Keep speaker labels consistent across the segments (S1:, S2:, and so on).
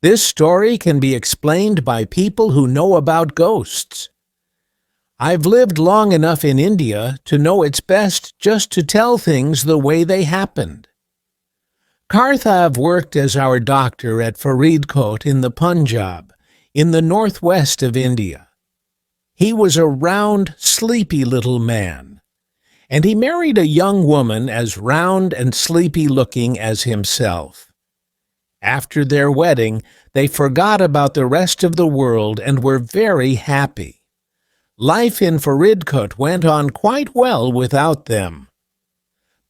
S1: This story can be explained by people who know about ghosts. I've lived long enough in India to know it's best just to tell things the way they happened. Karthav worked as our doctor at Faridkot in the Punjab, in the northwest of India. He was a round, sleepy little man, and he married a young woman as round and sleepy-looking as himself. After their wedding, they forgot about the rest of the world and were very happy. Life in Faridkot went on quite well without them.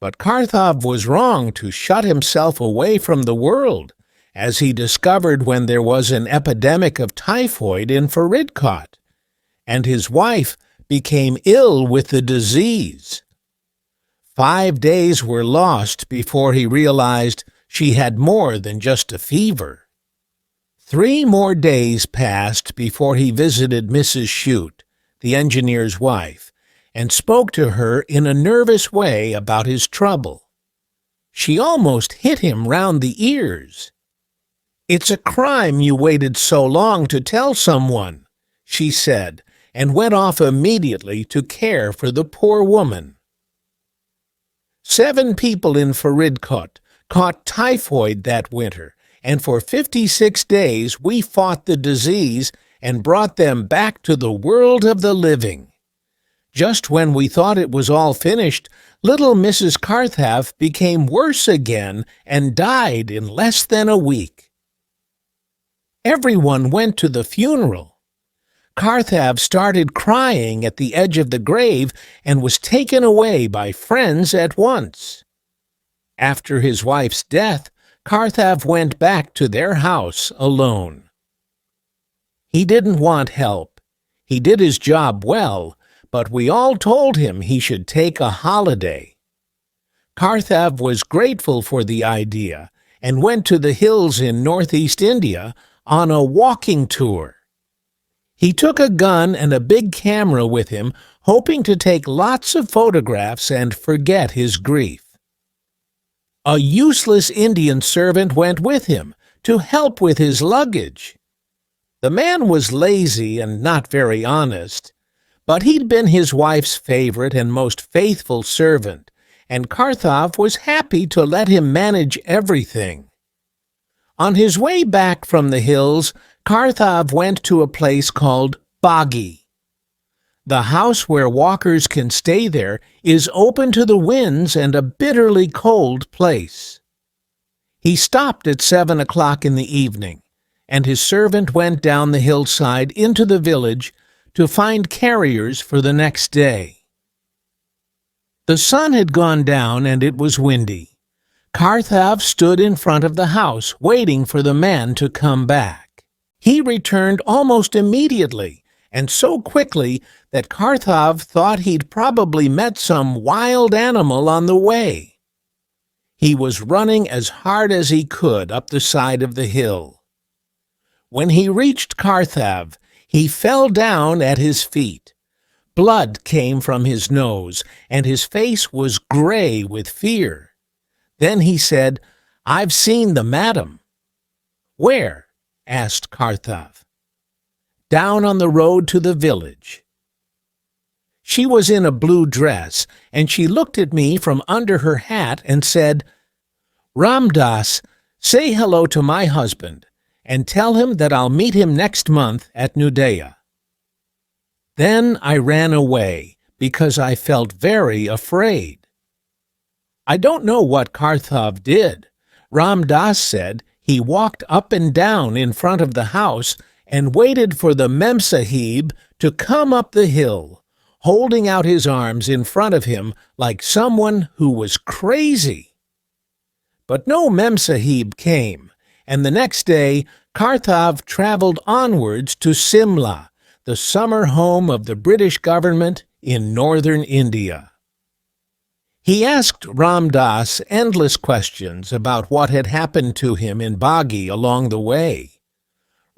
S1: But Karthav was wrong to shut himself away from the world, as he discovered when there was an epidemic of typhoid in Faridkot, and his wife became ill with the disease. 5 days were lost before he realized she had more than just a fever. 3 more days passed before he visited Mrs. Shute, the engineer's wife, and spoke to her in a nervous way about his trouble. She almost hit him round the ears. "It's a crime you waited so long to tell someone," she said, and went off immediately to care for the poor woman. 7 people in Faridkot caught typhoid that winter, and for 56 days we fought the disease and brought them back to the world of the living. Just when we thought it was all finished, little Mrs. Karthav became worse again and died in less than a week. Everyone went to the funeral. Karthav started crying at the edge of the grave and was taken away by friends at once. After his wife's death, Karthav went back to their house alone. He didn't want help. He did his job well, but we all told him he should take a holiday. Karthav was grateful for the idea and went to the hills in northeast India on a walking tour. He took a gun and a big camera with him, hoping to take lots of photographs and forget his grief. A useless Indian servant went with him to help with his luggage. The man was lazy and not very honest, but he'd been his wife's favorite and most faithful servant, and Karthav was happy to let him manage everything. On his way back from the hills, Karthav went to a place called Bagi. The house where walkers can stay there is open to the winds and a bitterly cold place. He stopped at 7 o'clock in the evening, and his servant went down the hillside into the village to find carriers for the next day. The sun had gone down and it was windy. Karthav stood in front of the house waiting for the man to come back. He returned almost immediately, and so quickly that Karthav thought he'd probably met some wild animal on the way. He was running as hard as he could up the side of the hill. When he reached Karthav, he fell down at his feet. Blood came from his nose, and his face was gray with fear. Then he said, "I've seen the madam." "Where?" asked Karthav. "Down on the road to the village." She was in a blue dress, and she looked at me from under her hat and said, "Ramdas, say hello to my husband, and tell him that I'll meet him next month at Nudaya." Then I ran away, because I felt very afraid. I don't know what Karthav did. Ramdas said he walked up and down in front of the house and waited for the Memsahib to come up the hill, holding out his arms in front of him like someone who was crazy. But no Memsahib came, and the next day Karthav traveled onwards to Simla, the summer home of the British government in northern India. He asked Ramdas endless questions about what had happened to him in Bagi along the way.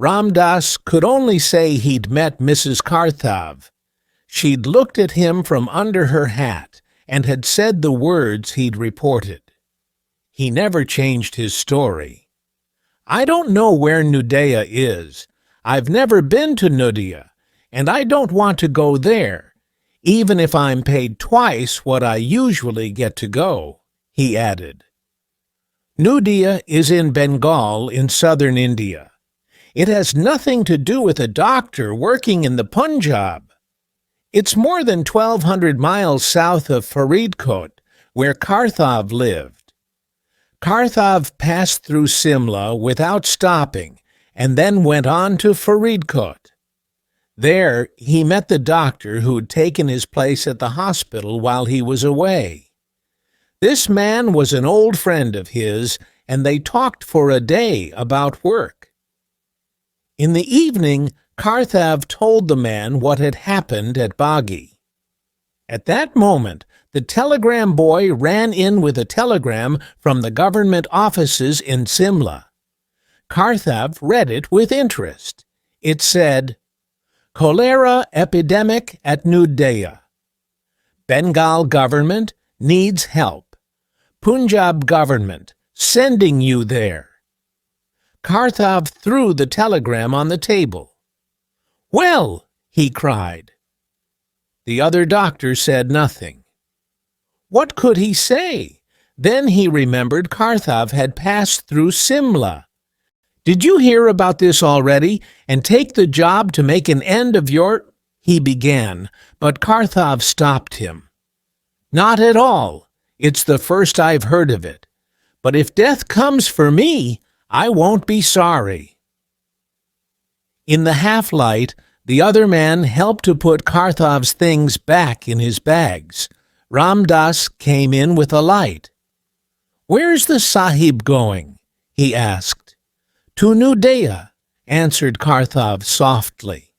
S1: Ramdas could only say he'd met Mrs. Karthav. She'd looked at him from under her hat and had said the words he'd reported. He never changed his story. I don't know where Nudea is. I've never been to Nudea, and I don't want to go there, even if I'm paid twice what I usually get to go," he added. Nudea is in Bengal in southern India. It has nothing to do with a doctor working in the Punjab. It's more than 1,200 miles south of Faridkot, where Karthav lived. Karthav passed through Simla without stopping and then went on to Faridkot. There, he met the doctor who'd taken his place at the hospital while he was away. This man was an old friend of his, and they talked for a day about work. In the evening, Karthav told the man what had happened at Bagi. At that moment, the telegram boy ran in with a telegram from the government offices in Simla. Karthav read it with interest. It said, "Cholera epidemic at Nudea. Bengal government needs help. Punjab government sending you there." Karthav threw the telegram on the table. "Well," he cried. The other doctor said nothing. What could he say? Then he remembered Karthav had passed through Simla. "Did you hear about this already, and take the job to make an end of your—" he began, but Karthav stopped him. "Not at all. It's the first I've heard of it. But if death comes for me, I won't be sorry." In the half-light, the other man helped to put Karthav's things back in his bags. Ram Das came in with a light. "Where's the Sahib going?" he asked. "To Nudea," answered Karthav softly.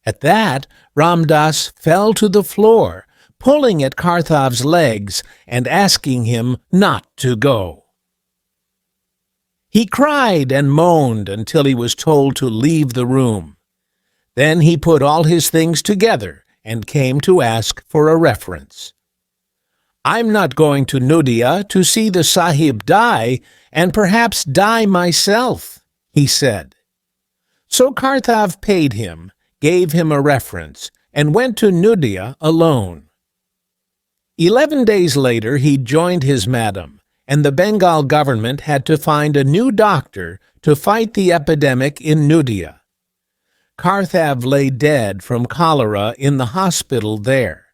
S1: At that, Ram Das fell to the floor, pulling at Karthav's legs and asking him not to go. He cried and moaned until he was told to leave the room. Then he put all his things together and came to ask for a reference. "I'm not going to Nudea to see the Sahib die and perhaps die myself," he said. So Karthav paid him, gave him a reference, and went to Nudea alone. 11 days later he joined his madam, and the Bengal government had to find a new doctor to fight the epidemic in Nudea. Karthav lay dead from cholera in the hospital there.